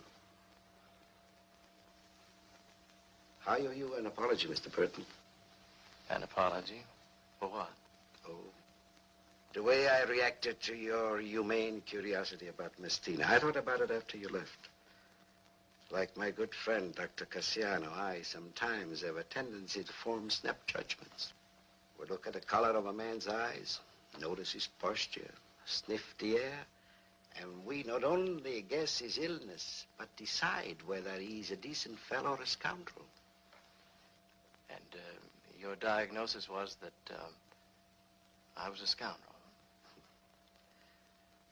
I owe you an apology, Mr. Burton. An apology? For what? Oh, the way I reacted to your humane curiosity about Miss Tina. I thought about it after you left. Like my good friend, Dr. Cassiano, I sometimes have a tendency to form snap judgments. We look at the color of a man's eyes, notice his posture, sniff the air, and we not only guess his illness, but decide whether he's a decent fellow or a scoundrel. And your diagnosis was that I was a scoundrel.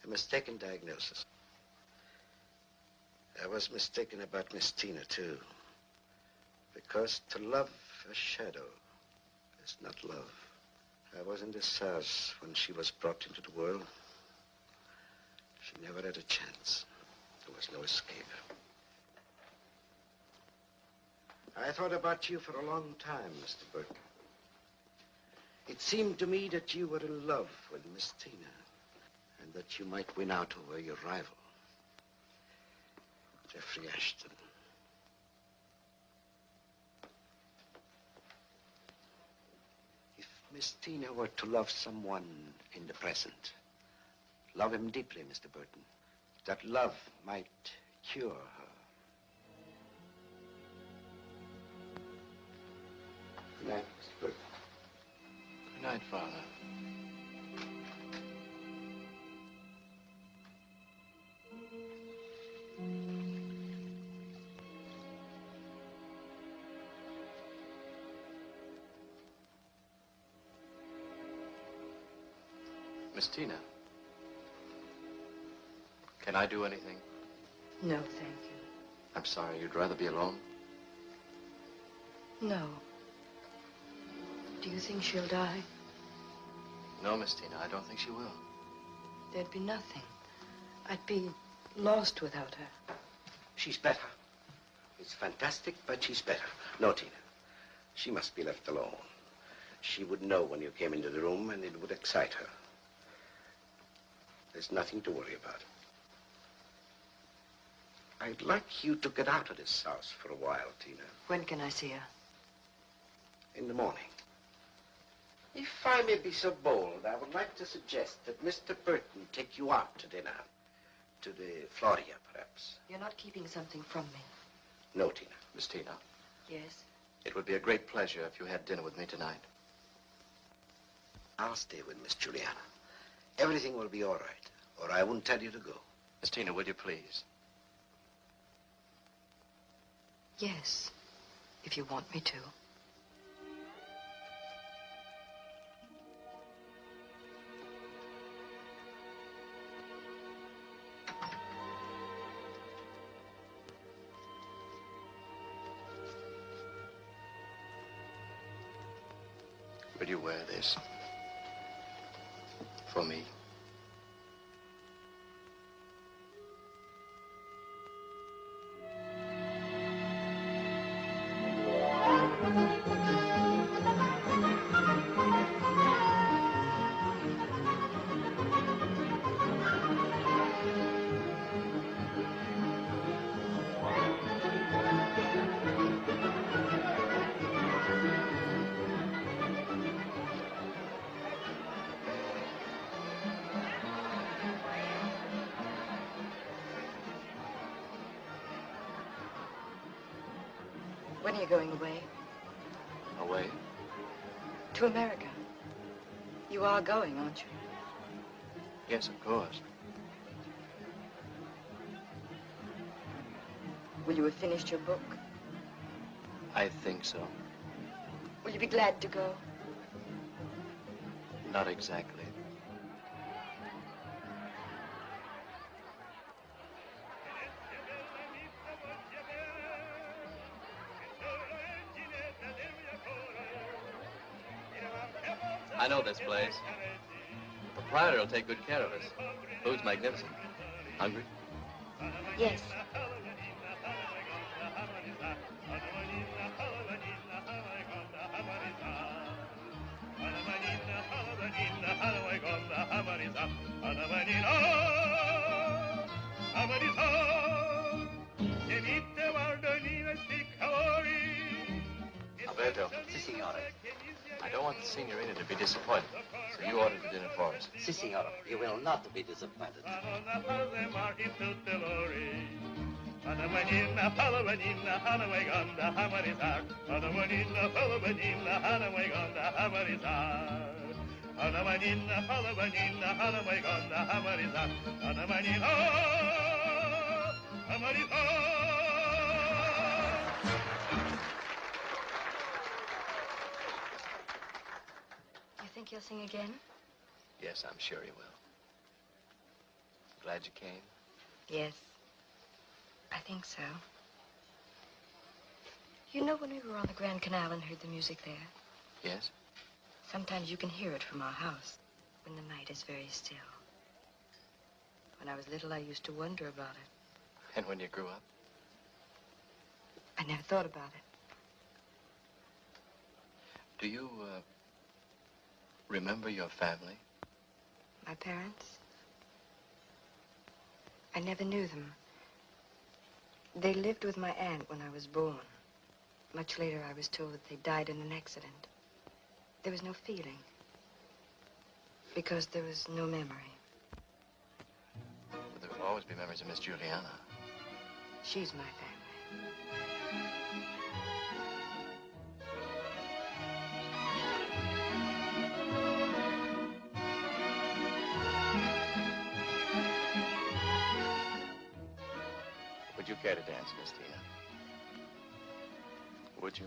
A mistaken diagnosis. I was mistaken about Miss Tina, too. Because to love a shadow is not love. I was in this house when she was brought into the world. She never had a chance. There was no escape. I thought about you for a long time, Mr. Burton. It seemed to me that you were in love with Miss Tina, and that you might win out over your rival, Jeffrey Ashton. If Miss Tina were to love someone in the present, love him deeply, Mr. Burton, that love might cure her. Good night, Mr. Burton. Good night, Father. Miss Tina, can I do anything? No, thank you. I'm sorry, you'd rather be alone? No. Do you think she'll die? No, Miss Tina, I don't think she will. There'd be nothing. I'd be lost without her. She's better. It's fantastic, but she's better. No, Tina. She must be left alone. She would know when you came into the room, and it would excite her. There's nothing to worry about. I'd like you to get out of this house for a while, Tina. When can I see her? In the morning. If I may be so bold, I would like to suggest that Mr. Burton take you out to dinner. To the Floria, perhaps. You're not keeping something from me. No, Tina. Miss Tina, Yes? it would be a great pleasure if you had dinner with me tonight. I'll stay with Miss Juliana. Everything will be all right, or I wouldn't tell you to go. Miss Tina, will you please? Yes, if you want me to. Will you wear this? For me? When are you going away? Away? To America. You are going, aren't you? Yes, of course. Will you have finished your book? I think so. Will you be glad to go? Not exactly. I know this place. The proprietor will take good care of us. Food's magnificent. Hungry? Yes. Alberto. Si, signore. I don't want the signorina to be disappointed, so you ordered the dinner for us. Si, signore. You will not be disappointed. You think he'll sing again? Yes, I'm sure he will. Glad you came? Yes. I think so. You know, when we were on the Grand Canal and heard the music there, Yes? sometimes you can hear it from our house when the night is very still. When I was little, I used to wonder about it. And when you grew up? I never thought about it. Do you, remember your family? My parents? I never knew them. They lived with my aunt when I was born. Much later, I was told that they died in an accident. There was no feeling. Because there was no memory. But there will always be memories of Miss Juliana. She's my family. Would you care to dance, Miss Tina? Would you?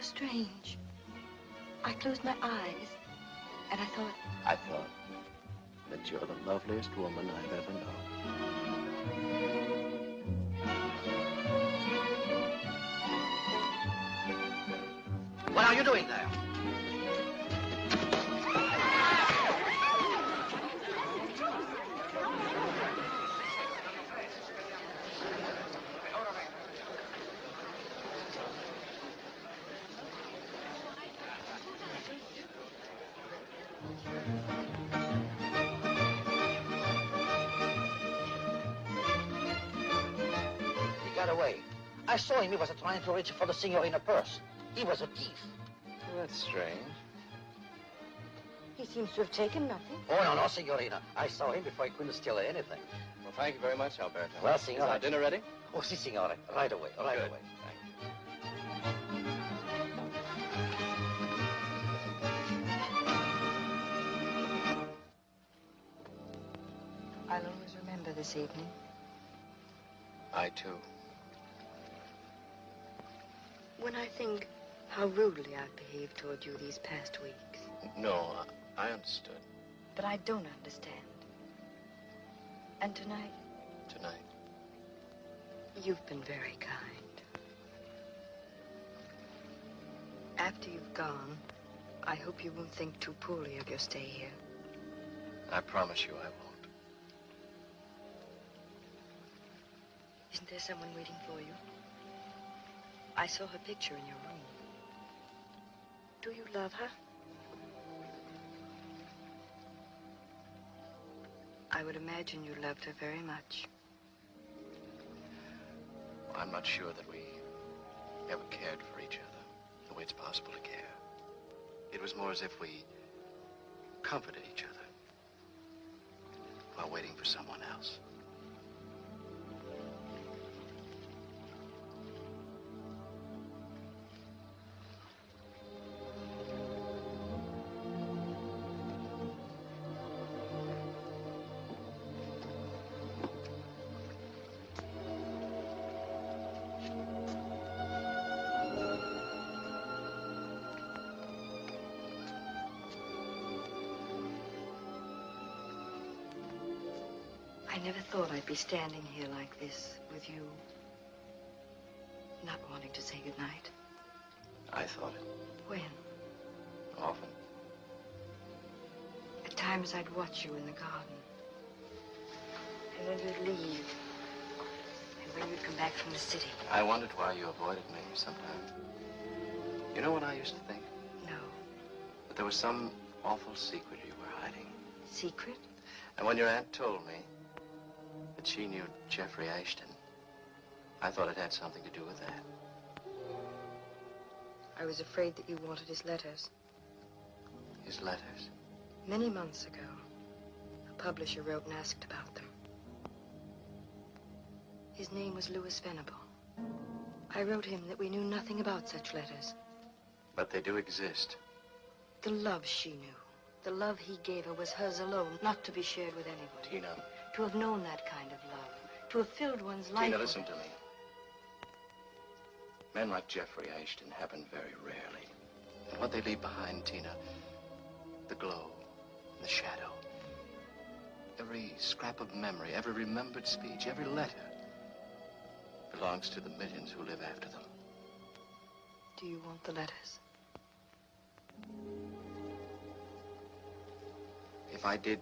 Strange. I closed my eyes, and I thought... I thought that you're the loveliest woman I've ever known. What are you doing there? Away. I saw him. He was trying to reach for the signorina purse. He was a thief. Well, that's strange. He seems to have taken nothing. Oh, no, signorina. I saw him before he couldn't steal anything. Well, thank you very much, Alberto. Well, signore. Is our dinner ready? Oh, si, signore. Right away, right Good. away. I'll always remember this evening. I, too. When I think how rudely I've behaved toward you these past weeks. No, I understood. But I don't understand. And tonight? Tonight. You've been very kind. After you've gone, I hope you won't think too poorly of your stay here. I promise you I won't. Isn't there someone waiting for you? I saw her picture in your room. Do you love her? I would imagine you loved her very much. Well, I'm not sure that we ever cared for each other the way it's possible to care. It was more as if we comforted each other while waiting for someone else. I never thought I'd be standing here like this with you, not wanting to say goodnight. I thought it. When? Often. At times I'd watch you in the garden. And then you'd leave. And when you'd come back from the city. I wondered why you avoided me sometimes. You know what I used to think? No. That there was some awful secret you were hiding. Secret? And when your aunt told me that she knew Jeffrey Ashton, I thought it had something to do with that. I was afraid that you wanted his letters. His letters? Many months ago, a publisher wrote and asked about them. His name was Louis Venable. I wrote him that we knew nothing about such letters. But they do exist. The love she knew, the love he gave her was hers alone, not to be shared with anyone. Tina. To have known that kind of love, to have filled one's life. Tina, listen to me. Men like Jeffrey Ashton happen very rarely. And what they leave behind, Tina, the glow, the shadow, every scrap of memory, every remembered speech, every letter, belongs to the millions who live after them. Do you want the letters? If I did,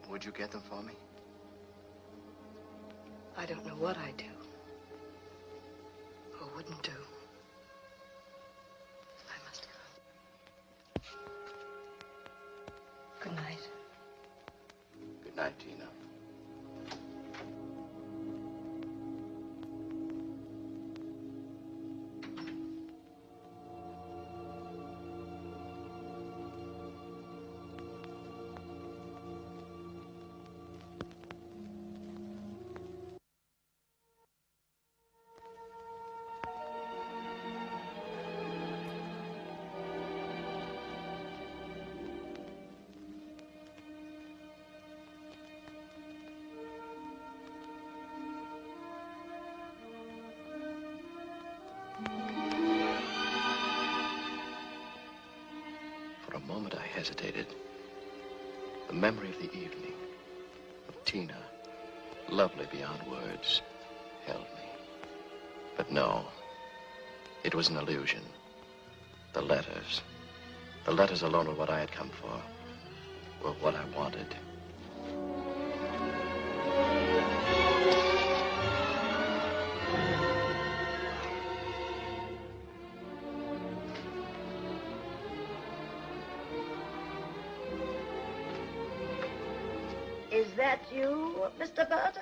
would you get them for me? I don't know what I'd do. Or wouldn't do. I must go. Good night. Good night, Tina. Hesitated. The memory of the evening, of Tina, lovely beyond words, held me. But no, it was an illusion. The letters alone were what I had come for, were what I wanted. Is that you, Mr. Burton?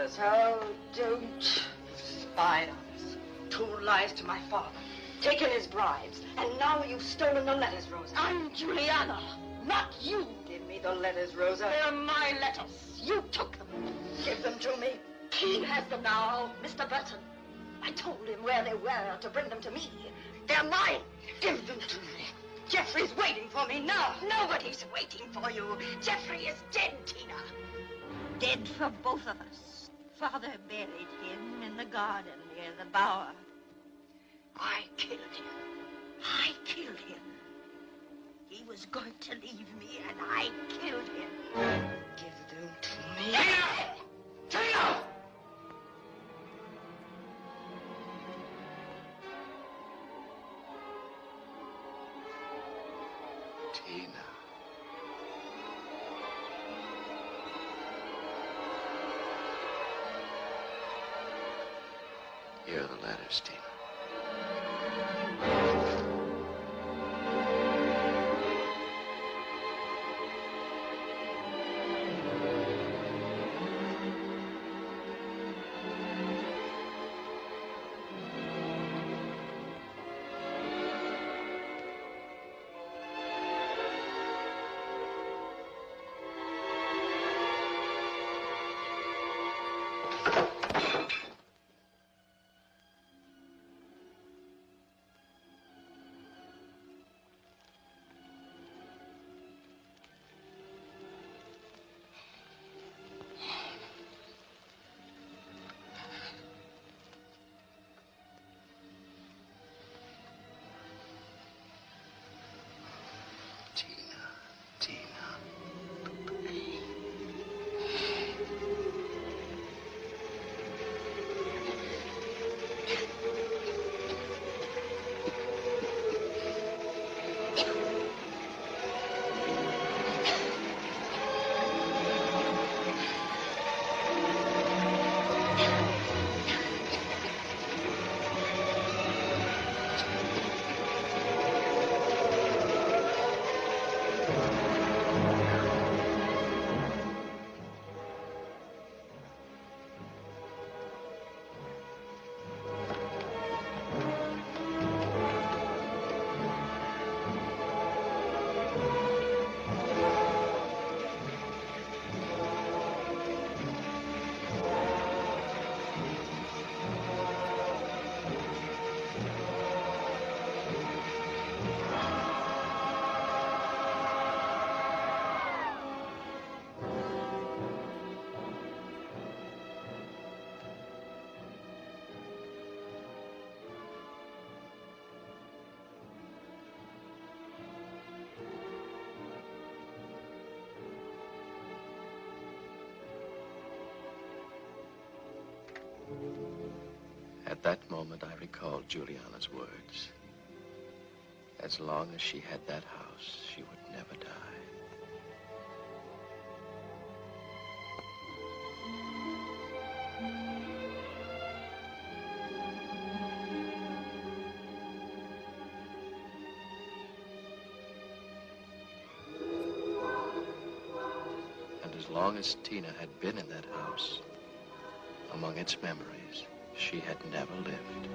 us. Oh, don't spy on us. 2 lies to my father. Taken his bribes. And now you've stolen the letters, Rosa. I'm Juliana, not you. Give me the letters, Rosa. They're my letters. You took them. Give them to me. He has them now, Mr. Burton. I told him where they were to bring them to me. They're mine. Give them to me. Jeffrey's waiting for me now. Nobody's waiting for you. Jeffrey is dead, Tina. Dead for both of us. Father buried him in the garden near the bower. I killed him. I killed him. He was going to leave me, and I killed him. Give them to me. Tina! Tina! Tina. Here are the letters, Tina. At that moment, I recalled Juliana's words. As long as she had that house, she would never die. And as long as Tina had been in that house, among its memories, she had never lived.